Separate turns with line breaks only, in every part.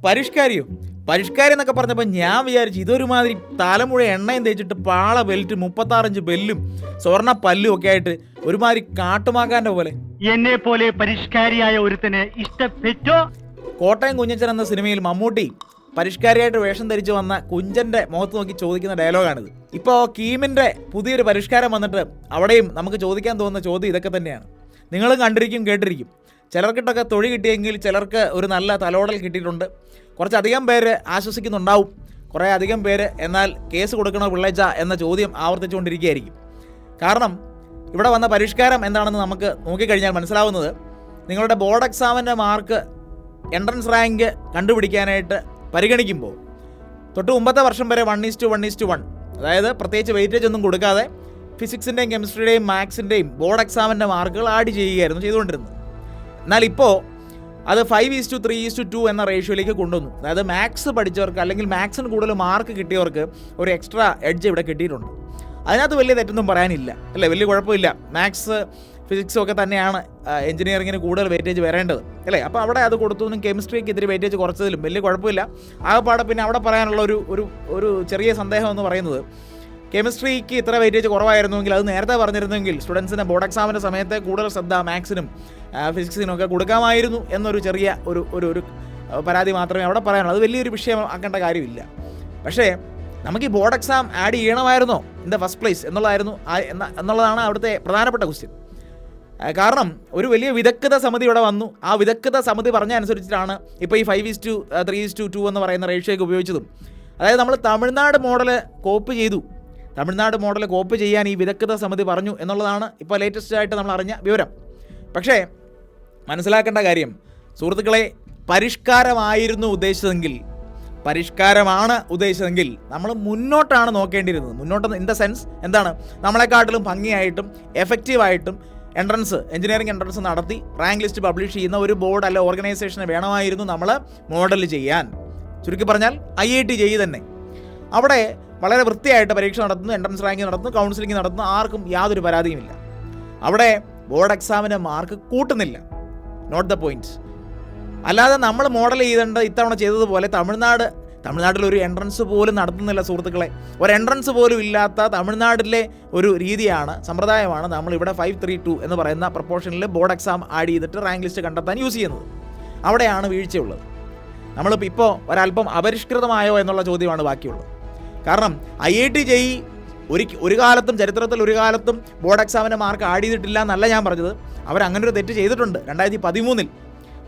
പരിഷ്കാരിയോ? പരിഷ്കാരം എന്നൊക്കെ പറഞ്ഞപ്പോൾ ഞാൻ വിചാരിച്ചു ഇതൊരുമാതിരി തലമുഴ എണ്ണയും തേച്ചിട്ട് പാള ബെൽറ്റ് 36 ബെല്ലും സ്വർണ്ണ പല്ലും ഒക്കെ ആയിട്ട് ഒരുമാതിരി കാട്ടുമാക്കാൻ്റെ പോലെ.
എന്നെ പോലെ പരിഷ്കാരിയായ ഒരുത്തന് ഇഷ്ടപ്പെട്ടോ?
കോട്ടയം കുഞ്ഞച്ചൻ എന്ന സിനിമയിൽ മമ്മൂട്ടി പരിഷ്കാരിയായിട്ട് വേഷം ധരിച്ചു വന്ന കുഞ്ചൻ്റെ മുഖത്ത് നോക്കി ചോദിക്കുന്ന ഡയലോഗാണിത്. ഇപ്പോൾ കീമിൻ്റെ പുതിയൊരു പരിഷ്കാരം വന്നിട്ട് അവിടെയും നമുക്ക് ചോദിക്കാൻ തോന്നുന്ന ചോദ്യം ഇതൊക്കെ തന്നെയാണ്. നിങ്ങളും കണ്ടിരിക്കും കേട്ടിരിക്കും. ചിലർക്കിട്ടൊക്കെ തൊഴി കിട്ടിയെങ്കിൽ ചിലർക്ക് ഒരു നല്ല തലോടൽ കിട്ടിയിട്ടുണ്ട്. കുറച്ചധികം പേര് ആശ്വസിക്കുന്നുണ്ടാവും, കുറേ അധികം പേര് എന്നാൽ കേസ് കൊടുക്കണോ പിള്ളേച്ച എന്ന ചോദ്യം ആവർത്തിച്ചുകൊണ്ടിരിക്കുകയായിരിക്കും. കാരണം ഇവിടെ വന്ന പരിഷ്കാരം എന്താണെന്ന് നമുക്ക് നോക്കിക്കഴിഞ്ഞാൽ മനസ്സിലാവുന്നത്, നിങ്ങളുടെ ബോർഡ് എക്സാമിൻ്റെ മാർക്ക് എൻട്രൻസ് റാങ്ക് കണ്ടുപിടിക്കാനായിട്ട് പരിഗണിക്കുമ്പോൾ തൊട്ട് മുമ്പത്തെ വർഷം വരെ 1:1:1, അതായത് പ്രത്യേകിച്ച് വെയിറ്റേജ് ഒന്നും കൊടുക്കാതെ ഫിസിക്സിൻ്റെയും കെമിസ്ട്രിയുടെയും മാത്സിൻ്റെയും ബോർഡ് എക്സാമിൻ്റെ മാർക്കുകൾ ആഡ് ചെയ്യുകയായിരുന്നു ചെയ്തുകൊണ്ടിരുന്നത്. എന്നാൽ ഇപ്പോൾ അത് 5:3:2 എന്ന റേഷ്യോയിലേക്ക് കൊണ്ടുവന്നു. അതായത് മാത്സ് പഠിച്ചവർക്ക് അല്ലെങ്കിൽ മാത്സിന് കൂടുതൽ മാർക്ക് കിട്ടിയവർക്ക് ഒരു എക്സ്ട്രാ എഡ്ജ് ഇവിടെ കിട്ടിയിട്ടുണ്ട്. അതിനകത്ത് വലിയ തെറ്റൊന്നും പറയാനില്ല, അല്ലേ? വലിയ കുഴപ്പമില്ല. മാത്സ് ഫിസിക്സും ഒക്കെ തന്നെയാണ് എഞ്ചിനീയറിങ്ങിന് കൂടുതൽ വെയിറ്റേജ് വരേണ്ടത്, അല്ലേ? അപ്പോൾ അവിടെ അത് കൊടുത്തതിനും കെമിസ്ട്രിക്ക് ഇത്തിരി വെയിറ്റേജ് കുറച്ചതിലും വലിയ കുഴപ്പമില്ല. ആകെപ്പാടെ പിന്നെ അവിടെ പറയാനുള്ള ഒരു ചെറിയ സന്ദേഹം എന്ന് പറയുന്നത്, കെമിസ്ട്രിക്ക് ഇത്ര വെയിറ്റേജ് കുറവായിരുന്നുവെങ്കിൽ അത് നേരത്തെ പറഞ്ഞിരുന്നെങ്കിൽ സ്റ്റുഡൻസിന് ബോർഡ് എക്സാമിൻ്റെ സമയത്ത് കൂടുതൽ ശ്രദ്ധ മാത്സിനും ഫിസിക്സിനും ഒക്കെ കൊടുക്കാമായിരുന്നു എന്നൊരു ചെറിയ ഒരു പരാതി മാത്രമേ അവിടെ പറയാനുള്ളൂ. അത് വലിയൊരു വിഷയം ആക്കേണ്ട കാര്യമില്ല. പക്ഷേ നമുക്ക് ഈ ബോർഡ് എക്സാം ആഡ് ചെയ്യണമായിരുന്നോ ഇൻ ദ ഫസ്റ്റ് പ്ലേസ് എന്നുള്ളതാണ് അവിടുത്തെ പ്രധാനപ്പെട്ട ക്വസ്റ്റ്യൻ. കാരണം ഒരു വലിയ വിദഗ്ധ സമിതി ഇവിടെ വന്നു. ആ വിദഗ്ധ സമിതി പറഞ്ഞ അനുസരിച്ചിട്ടാണ് ഇപ്പോൾ ഈ 5:3:2 എന്ന് പറയുന്ന റേഷ്യോയ്ക്ക് ഉപയോഗിച്ചതും. അതായത് നമ്മൾ തമിഴ്നാട് മോഡൽ കോപ്പി ചെയ്തു. തമിഴ്നാട് മോഡൽ കോപ്പി ചെയ്യാൻ ഈ വിദഗ്ധ സമിതി പറഞ്ഞു എന്നുള്ളതാണ് ഇപ്പോൾ ലേറ്റസ്റ്റ് ആയിട്ട് നമ്മൾ അറിഞ്ഞ വിവരം. പക്ഷേ മനസ്സിലാക്കേണ്ട കാര്യം സുഹൃത്തുക്കളെ, പരിഷ്കാരമാണ് ഉദ്ദേശിച്ചതെങ്കിൽ നമ്മൾ മുന്നോട്ടാണ് നോക്കേണ്ടിയിരുന്നത്. മുന്നോട്ട് ഇൻ ദ സെൻസ് എന്താണ്, നമ്മളെക്കാട്ടിലും ഭംഗിയായിട്ടും എഫക്റ്റീവായിട്ടും എഞ്ചിനീയറിംഗ് എൻട്രൻസ് നടത്തി റാങ്ക് ലിസ്റ്റ് പബ്ലിഷ് ചെയ്യുന്ന ഒരു ബോർഡ് അല്ല ഓർഗനൈസേഷനെ വേണമായിരുന്നു നമ്മൾ മോഡൽ ചെയ്യാൻ. ചുരുക്കി പറഞ്ഞാൽ IIT JEE തന്നെ. അവിടെ വളരെ വൃത്തിയായിട്ട് പരീക്ഷ നടത്തുന്നു, എൻട്രൻസ് റാങ്ക് നടത്തുന്നു, കൗൺസിലിംഗ് നടത്തുന്നു, ആർക്കും യാതൊരു പരാതിയുമില്ല. അവിടെ ബോർഡ് എക്സാമിന് മാർക്ക് കൂട്ടുന്നില്ല. Not the point. അല്ലാതെ നമ്മൾ മോഡൽ ചെയ്തേണ്ട ഇത്തവണ ചെയ്തതുപോലെ തമിഴ്നാട്ടിൽ ഒരു എൻട്രൻസ് പോലും നടത്തുന്നില്ല സുഹൃത്തുക്കളെ. ഒരു എൻട്രൻസ് പോലും ഇല്ലാത്ത തമിഴ്നാട്ടിലെ ഒരു രീതിയാണ്, സമ്പ്രദായമാണ് നമ്മൾ ഇവിടെ 5:3:2 എന്ന് പറയുന്ന പ്രപ്പോർഷനിൽ ബോർഡ് എക്സാം ആഡ് ചെയ്തിട്ട് റാങ്ക് ലിസ്റ്റ് കണ്ടെത്താൻ യൂസ് ചെയ്യുന്നത്. അവിടെയാണ് വീഴ്ചയുള്ളത്. നമ്മളിപ്പോൾ ഒരല്പം അപരിഷ്കൃതമായോ എന്നുള്ള ചോദ്യമാണ് ബാക്കിയുള്ളത്. കാരണം IIT JEE ഒരു കാലത്തും ചരിത്രത്തിൽ ഒരു കാലത്തും ബോർഡ് എക്സാമിൻ്റെ മാർക്ക് ആഡ് ചെയ്തിട്ടില്ല എന്നല്ല ഞാൻ പറഞ്ഞത്. അവരങ്ങനെ ഒരു തെറ്റ് ചെയ്തിട്ടുണ്ട്. 2013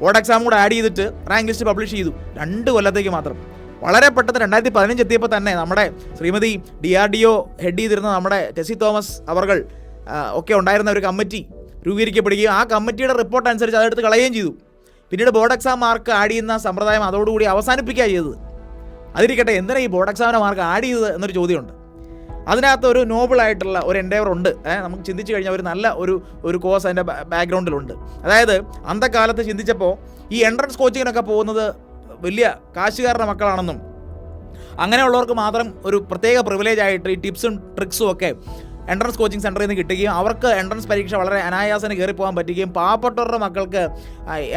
ബോർഡ് എക്സാം കൂടെ ആഡ് ചെയ്തിട്ട് റാങ്ക് ലിസ്റ്റ് പബ്ലിഷ് ചെയ്തു, 2 കൊല്ലത്തേക്ക് മാത്രം. വളരെ പെട്ടെന്ന് 2015 എത്തിയപ്പോൾ തന്നെ നമ്മുടെ ശ്രീമതി DRDO ഹെഡ് ചെയ്തിരുന്ന നമ്മുടെ ടെസി തോമസ് അവർകൾ ഒക്കെ ഉണ്ടായിരുന്ന ഒരു കമ്മിറ്റി രൂപീകരിക്കപ്പെടുകയും ആ കമ്മിറ്റിയുടെ റിപ്പോർട്ട് അനുസരിച്ച് അതെടുത്ത് കളയുകയും ചെയ്തു. പിന്നീട് ബോർഡ് എക്സാം മാർക്ക് ആഡ് ചെയ്യുന്ന സമ്പ്രദായം അതോടുകൂടി അവസാനിപ്പിക്കുക ചെയ്തത്. അതിരിക്കട്ടെ, എന്തിനാ ഈ ബോർഡ് എക്സാമിൻ്റെ മാർക്ക് ആഡ് ചെയ്തത് എന്നൊരു ചോദ്യമുണ്ട്. അതിനകത്ത് ഒരു നോബിളായിട്ടുള്ള ഒരു എൻഡേവർ ഉണ്ട്. നമുക്ക് ചിന്തിച്ച് കഴിഞ്ഞാൽ ഒരു നല്ല ഒരു കോഴ്സ് അതിൻ്റെ ബാക്ക്ഗ്രൗണ്ടിലുണ്ട്. അതായത് അന്തക്കാലത്ത് ചിന്തിച്ചപ്പോൾ ഈ എൻട്രൻസ് കോച്ചിങ്ങിനൊക്കെ പോകുന്നത് വലിയ കാശുകാരുടെ മക്കളാണെന്നും അങ്ങനെയുള്ളവർക്ക് മാത്രം ഒരു പ്രത്യേക പ്രിവിലേജ് ആയിട്ട് ഈ ടിപ്സും ട്രിക്സും ഒക്കെ എൻട്രൻസ് കോച്ചിങ് സെൻറ്ററിൽ നിന്ന് കിട്ടുകയും അവർക്ക് എൻട്രൻസ് പരീക്ഷ വളരെ അനായാസന കയറി പോകാൻ പറ്റുകയും പാവപ്പെട്ടവരുടെ മക്കൾക്ക്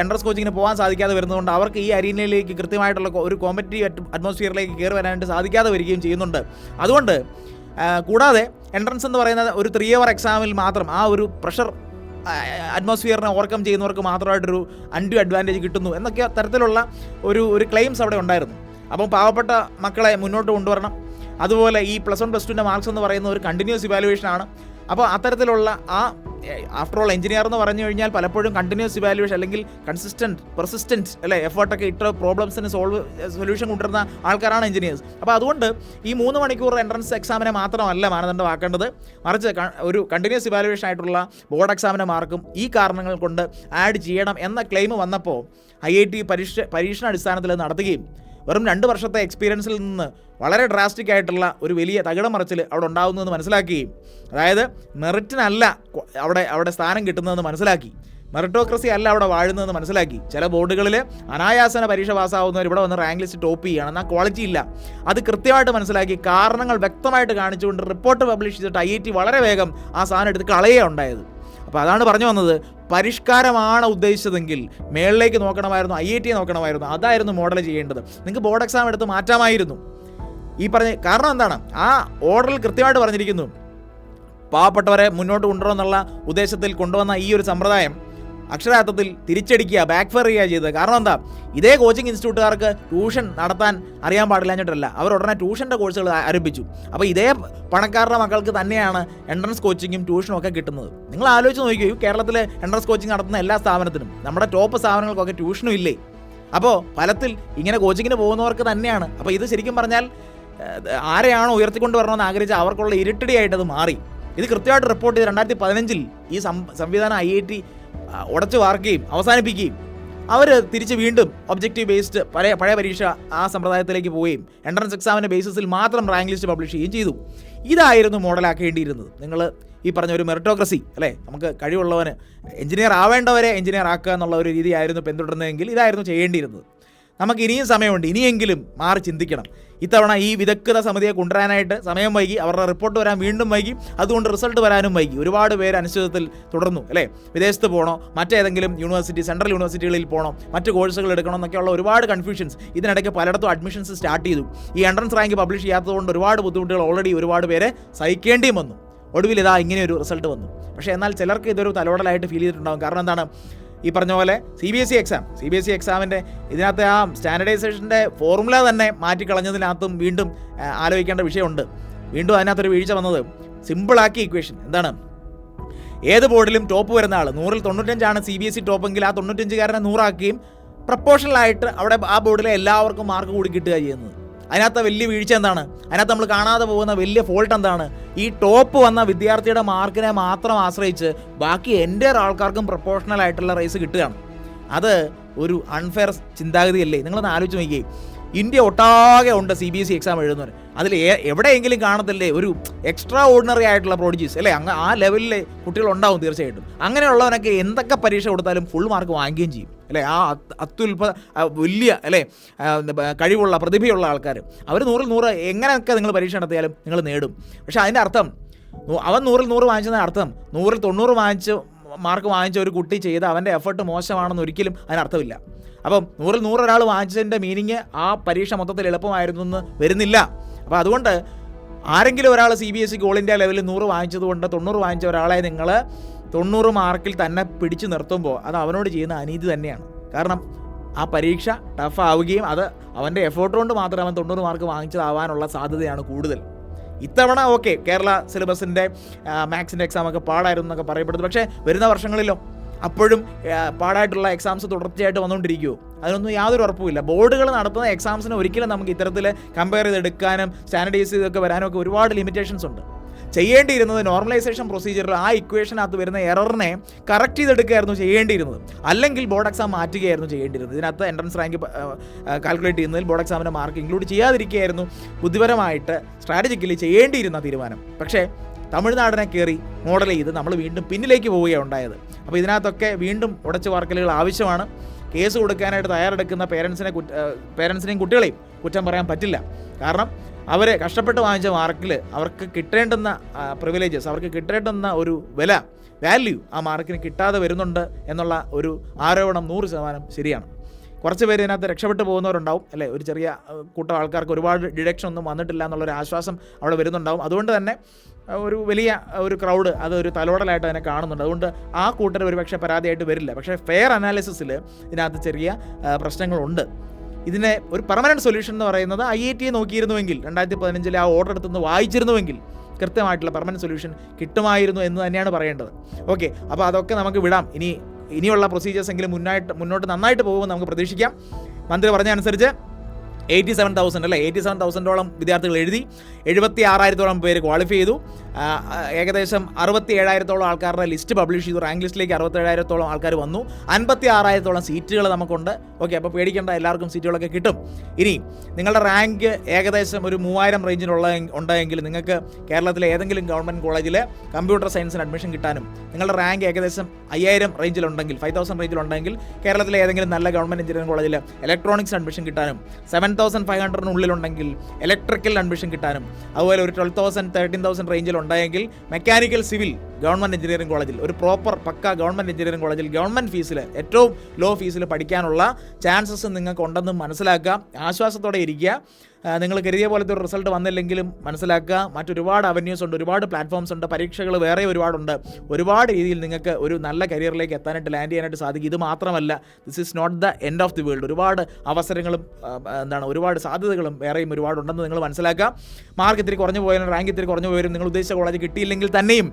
എൻട്രൻസ് കോച്ചിങ്ങിന് പോകാൻ സാധിക്കാതെ വരുന്നതുകൊണ്ട് അവർക്ക് ഈ അരീനയിലേക്ക് കൃത്യമായിട്ടുള്ള ഒരു കോമ്പറ്റീവ് അറ്റ്മോസ്ഫിയറിലേക്ക് കയറി വരാനായിട്ട് സാധിക്കാതെ വരികയും ചെയ്യുന്നുണ്ട്. അതുകൊണ്ട് കൂടാതെ എൻട്രൻസ് എന്ന് പറയുന്ന ഒരു 3 hour എക്സാമിൽ മാത്രം ആ ഒരു പ്രഷർ അറ്റ്മോസ്ഫിയറിനെ ഓവർകം ചെയ്യുന്നവർക്ക് മാത്രമായിട്ടൊരു അൺഡ്യൂ അഡ്വാൻറ്റേജ് കിട്ടുന്നു എന്നൊക്കെ തരത്തിലുള്ള ഒരു ക്ലെയിംസ് അവിടെ ഉണ്ടായിരുന്നു. അപ്പം പാവപ്പെട്ട മക്കളെ മുന്നോട്ട് കൊണ്ടുവരണം. അതുപോലെ ഈ +1 +2 മാർക്സ് എന്ന് പറയുന്ന ഒരു കണ്ടിന്യൂസ് ഇവാലുവേഷനാണ്. അപ്പോൾ അത്തരത്തിലുള്ള ആഫ്റ്റർ ഓൾ എഞ്ചിനീയർ എന്ന് പറഞ്ഞു കഴിഞ്ഞാൽ പലപ്പോഴും കണ്ടിന്യൂസ് ഇവാലുവേഷൻ അല്ലെങ്കിൽ പെർസിസ്റ്റൻറ്റ് അല്ലേ എഫേർട്ടൊക്കെ ഇട്ട പ്രോബ്ലംസിന് സൊല്യൂഷൻ കൊണ്ടുവരുന്ന ആൾക്കാരാണ് എഞ്ചിനീയേഴ്സ്. അപ്പോൾ അതുകൊണ്ട് ഈ 3 മണിക്കൂർ എൻട്രൻസ് എക്സാമിനെ മാത്രമല്ല മാനദണ്ഡമാക്കേണ്ടത്, മറിച്ച് ഒരു കണ്ടിന്യൂസ് ഇവാലുവേഷൻ ആയിട്ടുള്ള ബോർഡ് എക്സാമിൻ്റെ മാർക്കും ഈ കാരണങ്ങൾ കൊണ്ട് ആഡ് ചെയ്യണം എന്ന ക്ലെയിം വന്നപ്പോൾ IIT പരീക്ഷണാടിസ്ഥാനത്തിൽ നടത്തുകയും വെറും 2 വർഷത്തെ എക്സ്പീരിയൻസിൽ നിന്ന് വളരെ ഡ്രാസ്റ്റിക് ആയിട്ടുള്ള ഒരു വലിയ തകിടം മറിച്ചിൽ അവിടെ ഉണ്ടാകുന്നതെന്ന് മനസ്സിലാക്കുകയും, അതായത് മെറിറ്റിനല്ല അവിടെ സ്ഥാനം കിട്ടുന്നതെന്ന് മനസ്സിലാക്കി, മെറിറ്റോക്രസി അല്ല അവിടെ വാഴുന്നതെന്ന് മനസ്സിലാക്കി. ചില ബോർഡുകളിൽ അനായാസന പരീക്ഷ പാസ്സാവുന്നവർ ഇവിടെ വന്ന് റാങ്ക് ലിസ്റ്റ് ടോപ്പ് ചെയ്യുകയാണ്, എന്നാൽ ക്വാളിറ്റി ഇല്ല. അത് കൃത്യമായിട്ട് മനസ്സിലാക്കി കാരണങ്ങൾ വ്യക്തമായിട്ട് കാണിച്ചുകൊണ്ട് റിപ്പോർട്ട് പബ്ലിഷ് ചെയ്തിട്ട് IIT വളരെ വേഗം ആ സാധനം എടുത്ത് കളയുകയാണ് ഉണ്ടായത്. അപ്പോൾ അതാണ് പറഞ്ഞു വന്നത്, പരിഷ്കാരമാണ് ഉദ്ദേശിച്ചതെങ്കിൽ മേളിലേക്ക് നോക്കണമായിരുന്നു, IIT നോക്കണമായിരുന്നു, അതായിരുന്നു മോഡൽ ചെയ്യേണ്ടത്. നിങ്ങൾക്ക് ബോർഡ് എക്സാം എടുത്ത് മാറ്റാമായിരുന്നു. ഈ പറഞ്ഞ കാരണം എന്താണ്, ആ ഓർഡറിൽ കൃത്യമായിട്ട് പറഞ്ഞിരിക്കുന്നു, പാവപ്പെട്ടവരെ മുന്നോട്ട് കൊണ്ടുവരുമെന്നുള്ള ഉദ്ദേശത്തിൽ കൊണ്ടുവന്ന ഈ ഒരു സമ്പ്രദായം അക്ഷരാർത്ഥത്തിൽ തിരിച്ചടിക്കുക, ബാക്ക്ഫയർ ചെയ്യുക ചെയ്തത്. കാരണം എന്താ, ഇതേ കോച്ചിങ് ഇൻസ്റ്റിറ്റ്യൂട്ടുകാർക്ക് ട്യൂഷൻ നടത്താൻ അറിയാൻ പാടില്ലാഞ്ഞിട്ടല്ല, അവർ ഉടനെ ട്യൂഷൻ്റെ കോഴ്സുകൾ ആരംഭിച്ചു. അപ്പോൾ ഇതേ പണക്കാരുടെ മക്കൾക്ക് തന്നെയാണ് എൻട്രൻസ് കോച്ചിങ്ങും ട്യൂഷനും ഒക്കെ കിട്ടുന്നത്. നിങ്ങൾ ആലോചിച്ച് നോക്കിയോ, കേരളത്തിലെ എൻട്രൻസ് കോച്ചിങ് നടത്തുന്ന എല്ലാ സ്ഥാപനത്തിനും, നമ്മുടെ ടോപ്പ് സ്ഥാപനങ്ങൾക്കൊക്കെ ട്യൂഷനും ഇല്ലേ? അപ്പോൾ ഫലത്തിൽ ഇങ്ങനെ കോച്ചിങ്ങിന് പോകുന്നവർക്ക് തന്നെയാണ്. അപ്പോൾ ഇത് ശരിക്കും പറഞ്ഞാൽ ആരെയാണോ ഉയർത്തിക്കൊണ്ട് വരണമെന്ന് ആഗ്രഹിച്ച അവർക്കുള്ള ഇരിട്ടടിയായിട്ടത് മാറി. ഇത് കൃത്യമായിട്ട് റിപ്പോർട്ട് ചെയ്ത് 2015 ഈ സംവിധാനം IIT ഉടച്ചു വാർക്കുകയും അവസാനിപ്പിക്കുകയും അവർ തിരിച്ച് വീണ്ടും ഒബ്ജക്റ്റീവ് ബേസ്ഡ് പഴയ പരീക്ഷ ആ സമ്പ്രദായത്തിലേക്ക് പോവുകയും എൻട്രൻസ് എക്സാമിൻ്റെ ബേസിസിൽ മാത്രം റാങ്ക് ലിസ്റ്റ് പബ്ലിഷ് ചെയ്യുകയും ചെയ്തു. ഇതായിരുന്നു മോഡലാക്കേണ്ടിയിരുന്നത്. നിങ്ങൾ ഈ പറഞ്ഞ ഒരു മെറിറ്റോക്രസി അല്ലേ, നമുക്ക് കഴിവുള്ളവന് എഞ്ചിനീയർ ആവേണ്ടവരെ എഞ്ചിനീയർ ആക്കുക എന്നുള്ള ഒരു രീതിയായിരുന്നു പിന്തുടരുന്നതെങ്കിൽ ഇതായിരുന്നു ചെയ്യേണ്ടിയിരുന്നത്. നമുക്ക് ഇനിയും സമയമുണ്ട്, ഇനിയെങ്കിലും മാറി ചിന്തിക്കണം. ഇത്തവണ ഈ വിദഗ്ധ സമിതിയെ കൊണ്ടുവരാനായിട്ട് സമയം വൈകി, അവരുടെ റിപ്പോർട്ട് വരാൻ വീണ്ടും വൈകി, അതുകൊണ്ട് റിസൾട്ട് വരാനും വൈകി. ഒരുപാട് പേര് അനിശ്ചിതത്വത്തിൽ തുടർന്നു അല്ലേ. വിദേശത്ത് പോകണോ, മറ്റേതെങ്കിലും യൂണിവേഴ്സിറ്റി, സെൻട്രൽ യൂണിവേഴ്സിറ്റികളിൽ പോകണോ, മറ്റ് കോഴ്സുകൾ എടുക്കണോ എന്നൊക്കെയുള്ള ഒരുപാട് കൺഫ്യൂഷൻസ്. ഇതിനിടയ്ക്ക് പലയിടത്തും അഡ്മിഷൻസ് സ്റ്റാർട്ട് ചെയ്തു. ഈ എൻട്രൻസ് റാങ്ക് പബ്ലിഷ് ചെയ്യാത്തതുകൊണ്ട് ഒരുപാട് ബുദ്ധിമുട്ടുകൾ ഓൾറെഡി ഒരുപാട് പേരെ സഹിക്കേണ്ടിയും വന്നു. ഒടുവിൽ ഇതാ ഇങ്ങനെ ഒരു റിസൾട്ട് വന്നു. പക്ഷേ എന്നാൽ ചിലർക്ക് ഇതൊരു തലോടലായിട്ട് ഫീൽ ചെയ്തിട്ടുണ്ടാകും. കാരണം എന്താണ്, ഈ പറഞ്ഞ പോലെ CBSE എക്സാമിൻ്റെ ഇതിനകത്ത് ആ സ്റ്റാൻഡർഡൈസേഷൻ്റെ ഫോർമുല തന്നെ മാറ്റിക്കളഞ്ഞതിനകത്തും വീണ്ടും ആലോചിക്കേണ്ട വിഷയമുണ്ട്. വീണ്ടും അതിനകത്തൊരു വീഴ്ച വന്നത്, സിമ്പിളാക്കി ഇക്വേഷൻ എന്താണ്, ഏത് ബോർഡിലും ടോപ്പ് വരുന്ന ആൾ 100ൽ 95 CBSE ടോപ്പെങ്കിൽ ആ 95കാരനെ 100 ആക്കുകയും പ്രപ്പോർഷണലായിട്ട് അവിടെ ആ ബോർഡിലെ എല്ലാവർക്കും മാർക്ക് കൂടി കിട്ടുക ചെയ്യുന്നത്. അതിനകത്ത് വലിയ വീഴ്ച എന്താണ്, അതിനകത്ത് നമ്മൾ കാണാതെ പോകുന്ന വലിയ ഫോൾട്ട് എന്താണ്, ഈ ടോപ്പ് വന്ന വിദ്യാർത്ഥിയുടെ മാർക്കിനെ മാത്രം ആശ്രയിച്ച് ബാക്കി എൻ്റെ ആൾക്കാർക്കും പ്രൊപ്പോർഷണൽ ആയിട്ടുള്ള റേസ് കിട്ടുകയാണ്. അത് ഒരു അൺഫെയർ ചിന്താഗതിയല്ലേ? നിങ്ങളൊന്ന് ആലോചിച്ച് നോക്കിയേ, ഇന്ത്യ ഒട്ടാകെ ഉണ്ട് CBSE എക്സാം എഴുതുന്നവർ. അതിൽ എവിടെയെങ്കിലും കാണത്തില്ലേ ഒരു എക്സ്ട്രാ ഓർഡിനറി ആയിട്ടുള്ള പ്രോഡിജീസ് അല്ലേ? ആ ലെവലിലെ കുട്ടികളുണ്ടാവും തീർച്ചയായിട്ടും. അങ്ങനെയുള്ളവനൊക്കെ എന്തൊക്കെ പരീക്ഷ കൊടുത്താലും ഫുൾ മാർക്ക് വാങ്ങുകയും ചെയ്യും അല്ലേ? ആ വലിയ അല്ലേ കഴിവുള്ള പ്രതിഭയുള്ള ആൾക്കാർ, അവർ 100ൽ 100 എങ്ങനെയൊക്കെ നിങ്ങൾ പരീക്ഷ നടത്തിയാലും നിങ്ങൾ നേടും. പക്ഷേ അതിൻ്റെ അർത്ഥം, അവൻ 100ൽ 100 വാങ്ങിച്ചതിന് അർത്ഥം 100ൽ 90 മാർക്ക് വാങ്ങിച്ച ഒരു കുട്ടി ചെയ്ത് അവൻ്റെ എഫേർട്ട് മോശമാണെന്ന് ഒരിക്കലും അതിനർത്ഥമില്ല. അപ്പം 100ൽ 100 ഒരാൾ വാങ്ങിച്ചതിൻ്റെ മീനിങ് ആ പരീക്ഷ മൊത്തത്തിൽ എളുപ്പമായിരുന്നു എന്ന് വരുന്നില്ല. അപ്പോൾ അതുകൊണ്ട് ആരെങ്കിലും ഒരാൾ CBSE ഓൾ ഇന്ത്യ ലെവലിൽ 100 വാങ്ങിച്ചതുകൊണ്ട് 90 വാങ്ങിച്ച ഒരാളെ നിങ്ങൾ 90 മാർക്കിൽ തന്നെ പിടിച്ചു നിർത്തുമ്പോൾ അത് അവനോട് ചെയ്യുന്ന അനീതി തന്നെയാണ്. കാരണം ആ പരീക്ഷ ടഫ് ആവുകയും അത് അവൻ്റെ എഫേർട്ട് കൊണ്ട് മാത്രം അവൻ 90 മാർക്ക് വാങ്ങിച്ചതാവാനുള്ള സാധ്യതയാണ് കൂടുതൽ. ഇത്തവണ ഓക്കെ, കേരള സിലബസിൻ്റെ മാത്സിൻ്റെ എക്സാമൊക്കെ പാടായിരുന്നു എന്നൊക്കെ പറയപ്പെടുന്നു. പക്ഷേ വരുന്ന വർഷങ്ങളിലോ അപ്പോഴും പാടായിട്ടുള്ള എക്സാംസ് തുടർച്ചയായിട്ട് വന്നുകൊണ്ടിരിക്കുമോ? അതിനൊന്നും യാതൊരു ഉറപ്പുമില്ല. ബോർഡുകൾ നടത്തുന്ന എക്സാംസിന് ഒരിക്കലും നമുക്ക് ഇത്തരത്തിൽ കമ്പയർ ചെയ്തെടുക്കാനും സ്റ്റാൻഡർഡൈസ് ചെയ്തൊക്കെ വരാനും ഒക്കെ ഒരുപാട് ലിമിറ്റേഷൻസ് ഉണ്ട്. ചെയ്യേണ്ടിയിരുന്നത് നോർമലൈസേഷൻ പ്രൊസീജിയറിൽ ആ ഇക്വേഷനകത്ത് വരുന്ന എററിനെ കറക്റ്റ് ചെയ്തെടുക്കുകയായിരുന്നു ചെയ്യേണ്ടിയിരുന്നത്. അല്ലെങ്കിൽ ബോർഡ് എക്സാം മാറ്റുകയായിരുന്നു ചെയ്യേണ്ടിയിരുന്നത്. ഇതിനകത്ത് എൻട്രൻസ് റാങ്ക് കാൽക്കുലേറ്റ് ചെയ്യുന്നതിൽ ബോർഡ് എക്സാമിൻ്റെ മാർക്ക് ഇൻക്ലൂഡ് ചെയ്യാതിരിക്കുകയായിരുന്നു ബുദ്ധിപരമായിട്ട് സ്ട്രാറ്റജിക്കലി ചെയ്യേണ്ടിയിരുന്ന തീരുമാനം. പക്ഷേ തമിഴ്നാടിനെ കയറി മോഡൽ ചെയ്ത് നമ്മൾ വീണ്ടും പിന്നിലേക്ക് പോവുകയാണ് ഉണ്ടായത്. അപ്പോൾ ഇതിനകത്തൊക്കെ വീണ്ടും ഉടച്ചു വാർക്കലുകൾ ആവശ്യമാണ്. കേസ് കൊടുക്കാനായിട്ട് തയ്യാറെടുക്കുന്ന പേരൻസിനെയും കുട്ടികളെയും കുറ്റം പറയാൻ പറ്റില്ല. കാരണം അവർ കഷ്ടപ്പെട്ട് വാങ്ങിച്ച മാർക്കിൽ അവർക്ക് കിട്ടേണ്ടുന്ന പ്രിവിലേജസ്, അവർക്ക് കിട്ടേണ്ടുന്ന ഒരു വാല്യൂ ആ മാർക്കിന് കിട്ടാതെ വരുന്നുണ്ട് എന്നുള്ള ഒരു ആരോപണം 100% ശരിയാണ്. കുറച്ച് പേര് ഇതിനകത്ത് രക്ഷപ്പെട്ടു പോകുന്നവരുണ്ടാവും അല്ലേ, ഒരു ചെറിയ കൂട്ടം ആൾക്കാർക്ക് ഒരുപാട് ഡിഡക്ഷൻ ഒന്നും വന്നിട്ടില്ല എന്നുള്ളൊരു ആശ്വാസം അവിടെ വരുന്നുണ്ടാവും. അതുകൊണ്ട് തന്നെ ഒരു വലിയ ഒരു ക്രൗഡ് അതൊരു തലോടലായിട്ട് അതിനെ കാണുന്നുണ്ട്. അതുകൊണ്ട് ആ കൂട്ടർ ഒരുപക്ഷെ പരാതിയായിട്ട് വരില്ല. പക്ഷേ ഫെയർ അനാലിസിസിൽ ഇതിനകത്ത് ചെറിയ പ്രശ്നങ്ങളുണ്ട്. ഇതിനെ ഒരു പെർമനൻറ്റ് സൊല്യൂഷൻ എന്ന് പറയുന്നത് IIT നോക്കിയിരുന്നുവെങ്കിൽ 2015 ആ ഓർഡർ എടുത്തുനിന്ന് വായിച്ചിരുന്നുവെങ്കിൽ കൃത്യമായിട്ടുള്ള പെർമനൻറ്റ് സൊല്യൂഷൻ കിട്ടുമായിരുന്നു എന്ന് തന്നെയാണ് പറയേണ്ടത്. ഓക്കെ, അപ്പോൾ അതൊക്കെ നമുക്ക് വിടാം. ഇനിയുള്ള പ്രൊസീജിയേഴ്സ് എങ്കിലും മുന്നോട്ട് നന്നായിട്ട് പോകുമെന്ന് നമുക്ക് പ്രതീക്ഷിക്കാം. മന്ത്രി പറഞ്ഞ അനുസരിച്ച് 87,000 അല്ലേ, 87,000ഓളം വിദ്യാർത്ഥികൾ എഴുതി, 76,000ഓളം പേര് ക്വാളിഫൈ ചെയ്തു. ഏകദേശം 67,000ഓളം ആൾക്കാരുടെ ലിസ്റ്റ് പബ്ലിഷ് ചെയ്തു. റാങ്ക് ലിസ്റ്റിലേക്ക് 67,000ഓളം ആൾക്കാർ വന്നു. 56,000ഓളം സീറ്റുകൾ നമുക്കുണ്ട്. ഓക്കെ, അപ്പോൾ പേടിക്കേണ്ട, എല്ലാവർക്കും സീറ്റുകളൊക്കെ കിട്ടും. ഇനി നിങ്ങളുടെ റാങ്ക് ഏകദേശം ഒരു 3000 റേഞ്ചിലുള്ള ഉണ്ടെങ്കിൽ നിങ്ങൾക്ക് കേരളത്തിലെ ഏതെങ്കിലും ഗവൺമെൻറ് കോളേജിൽ കമ്പ്യൂട്ടർ സയൻസിന് അഡ്മിഷൻ കിട്ടാനും, നിങ്ങളുടെ റാങ്ക് ഏകദേശം 5000 റേഞ്ചിലുണ്ടെങ്കിൽ 5000 റേഞ്ചിലുണ്ടെങ്കിൽ കേരളത്തിലെ ഏതെങ്കിലും നല്ല ഗവൺമെൻറ് എഞ്ചിനീയറിംഗ് കോളേജിൽ ഇലക്ട്രോണിക്സ് അഡ്മിഷൻ കിട്ടാനും, 7,500-നുള്ളിലുണ്ടെങ്കിൽ ഇലക്ട്രിക്കൽ അഡ്മിഷൻ കിട്ടാനും, അതുപോലെ ഒരു 12,000 13,000 റേഞ്ചിലുണ്ടെങ്കിൽ മെക്കാനിക്കൽ സിവിൽ ഗവൺമെൻറ് എഞ്ചിനീയറിംഗ് കോളേജിൽ, ഒരു പ്രോപ്പർ പക്ക ഗവൺമെൻറ് എഞ്ചിനീയറിംഗ് കോളേജിൽ ഗവൺമെൻറ് ഫീസിൽ ഏറ്റവും ലോ ഫീസിൽ പഠിക്കാനുള്ള ചാൻസസ് നിങ്ങൾക്ക് ഉണ്ടെന്ന് മനസ്സിലാക്കുക. ആശ്വാസത്തോടെ ഇരിക്കുക. നിങ്ങൾ കരുതിയ പോലത്തെ ഒരു റിസൾട്ട് വന്നില്ലെങ്കിലും മനസ്സിലാക്കുക, മറ്റൊരുപാട് അവന്യൂസ് ഉണ്ട്, ഒരുപാട് പ്ലാറ്റ്ഫോംസ് ഉണ്ട്, പരീക്ഷകൾ വേറെ ഒരുപാടുണ്ട്. ഒരുപാട് രീതിയിൽ നിങ്ങൾക്ക് ഒരു നല്ല കരിയറിലേക്ക് എത്താനായിട്ട് ലാൻഡ് ചെയ്യാനായിട്ട് സാധിക്കും. ഇത് മാത്രമല്ല, this is not the end of the world. ഒരുപാട് അവസരങ്ങളും ഒരുപാട് സാധ്യതകളും വേറെയും ഒരുപാടുണ്ടെന്ന് നിങ്ങൾ മനസ്സിലാക്കുക. മാർക്ക് ഇത്തിരി കുറഞ്ഞു പോയാലും റാങ്ക് ഇത്തിരി കുറഞ്ഞു പോയാലും നിങ്ങൾ ഉദ്ദേശിച്ച കോളേജ് കിട്ടിയില്ലെങ്കിൽ തന്നെയും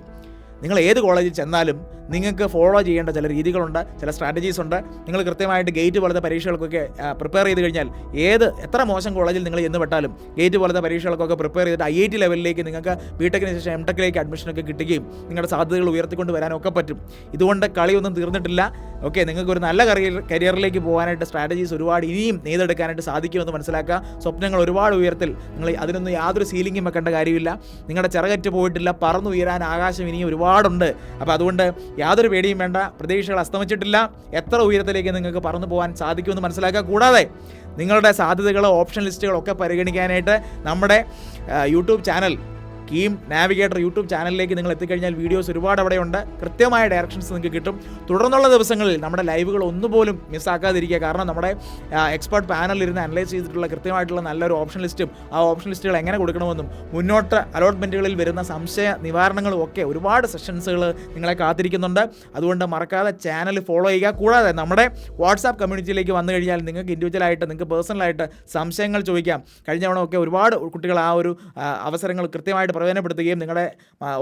നിങ്ങൾ ഏത് കോളേജിൽ ചെന്നാലും നിങ്ങൾക്ക് ഫോളോ ചെയ്യേണ്ട ചില രീതികളുണ്ട്, ചില സ്ട്രാറ്റജീസ് ഉണ്ട്. നിങ്ങൾ കൃത്യമായിട്ട് ഗേറ്റ് പോലത്തെ പരീക്ഷകൾക്കൊക്കെ പ്രിപ്പയർ ചെയ്ത് കഴിഞ്ഞാൽ എത്ര മോശം കോളേജിൽ നിങ്ങൾ ചെന്ന് പെട്ടാലും ഗേറ്റ് പോലത്തെ പരീക്ഷകൾക്കൊക്കെ പ്രിപ്പയർ ചെയ്തിട്ട് IIT ലെവലിലേക്ക് നിങ്ങൾക്ക് ബിടെക്കിന് ശേഷം എംടെക്കിലേക്ക് അഡ്മിഷനൊക്കെ കിട്ടുകയും നിങ്ങളുടെ സാധ്യതകൾ ഉയർത്തിക്കൊണ്ട് വരാനൊക്കെ പറ്റും. ഇതുകൊണ്ട് കളിയൊന്നും തീർന്നിട്ടില്ല. ഓക്കെ, നിങ്ങൾക്ക് ഒരു നല്ല കരിയറിലേക്ക് പോകാനായിട്ട് സ്ട്രാറ്റജീസ് ഒരുപാട് ഇനിയും നെയ്തെടുക്കാനായിട്ട് സാധിക്കുമെന്ന് മനസ്സിലാക്കുക. സ്വപ്നങ്ങൾ ഒരുപാട് ഉയർത്തിൽ നിങ്ങൾ അതിനൊന്നും യാതൊരു സീലിംഗും വെക്കേണ്ട കാര്യമില്ല. നിങ്ങളുടെ ചിറകറ്റ് പോയിട്ടില്ല, പറന്നുയരാൻ ആകാശം ഇനിയും ഒരുപാടുണ്ട്. അപ്പോൾ അതുകൊണ്ട് യാതൊരു പേടിയും വേണ്ട. പ്രതീക്ഷകൾ അസ്തമിച്ചിട്ടില്ല. എത്ര ഉയരത്തിലേക്ക് നിങ്ങൾക്ക് പറന്നു പോകാൻ സാധിക്കുമെന്ന് മനസ്സിലാക്കുക. കൂടാതെ നിങ്ങളുടെ സാധ്യതകൾ, ഓപ്ഷൻ ലിസ്റ്റുകളൊക്കെ പരിഗണിക്കാനായിട്ട് നമ്മുടെ YouTube channel KEAM navigator YouTube ചാനലിലേക്ക് നിങ്ങൾ എത്തിക്കഴിഞ്ഞാൽ വീഡിയോസ് ഒരുപാട് അവിടെയുണ്ട്. കൃത്യമായ ഡയറക്ഷൻസ് നിങ്ങൾക്ക് കിട്ടും. തുടർന്നുള്ള ദിവസങ്ങളിൽ നമ്മുടെ ലൈവുകൾ ഒന്നുപോലും മിസ്സാക്കാതിരിക്കുക. കാരണം നമ്മുടെ എക്സ്പേർട്ട് പാനലിൽ ഇരുന്ന് അനലൈസ് ചെയ്തിട്ടുള്ള കൃത്യമായിട്ടുള്ള നല്ലൊരു ഓപ്ഷൻ ലിസ്റ്റും ആ ഓപ്ഷൻ ലിസ്റ്റുകൾ എങ്ങനെ കൊടുക്കണമെന്നും മുന്നോട്ട് അലോട്ട്മെൻറ്റുകളിൽ വരുന്ന സംശയ നിവാരണങ്ങളും ഒക്കെ ഒരുപാട് സെഷൻസുകൾ നിങ്ങളെ കാത്തിരിക്കുന്നുണ്ട്. അതുകൊണ്ട് മറക്കാതെ ചാനൽ ഫോളോ ചെയ്യുക. കൂടാതെ നമ്മുടെ വാട്സാപ്പ് കമ്മ്യൂണിറ്റിയിലേക്ക് വന്നു കഴിഞ്ഞാൽ നിങ്ങൾക്ക് ഇൻഡിവിജ്വലായിട്ട്, നിങ്ങൾക്ക് പേഴ്സണലായിട്ട് സംശയങ്ങൾ ചോദിക്കാം. കഴിഞ്ഞ തവണ ഒക്കെ ഒരുപാട് കുട്ടികൾ ആ ഒരു അവസരങ്ങൾ കൃത്യമായിട്ട് പ്രയോജനപ്പെടുത്തുകയും നിങ്ങളുടെ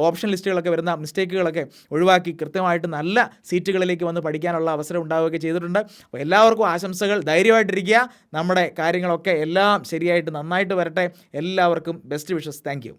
ഓപ്ഷൻ ലിസ്റ്റുകളൊക്കെ വരുന്ന മിസ്റ്റേക്കുകളൊക്കെ ഒഴിവാക്കി കൃത്യമായിട്ട് നല്ല സീറ്റുകളിലേക്ക് വന്ന് പഠിക്കാനുള്ള അവസരം ഉണ്ടാവുകയൊക്കെ ചെയ്തിട്ടുണ്ട്. അപ്പോൾ എല്ലാവർക്കും ആശംസകൾ. ധൈര്യമായിട്ടിരിക്കുക. നമ്മുടെ കാര്യങ്ങളൊക്കെ എല്ലാം ശരിയായിട്ട് നന്നായിട്ട് വരട്ടെ. എല്ലാവർക്കും ബെസ്റ്റ് വിഷസ്. Thank you.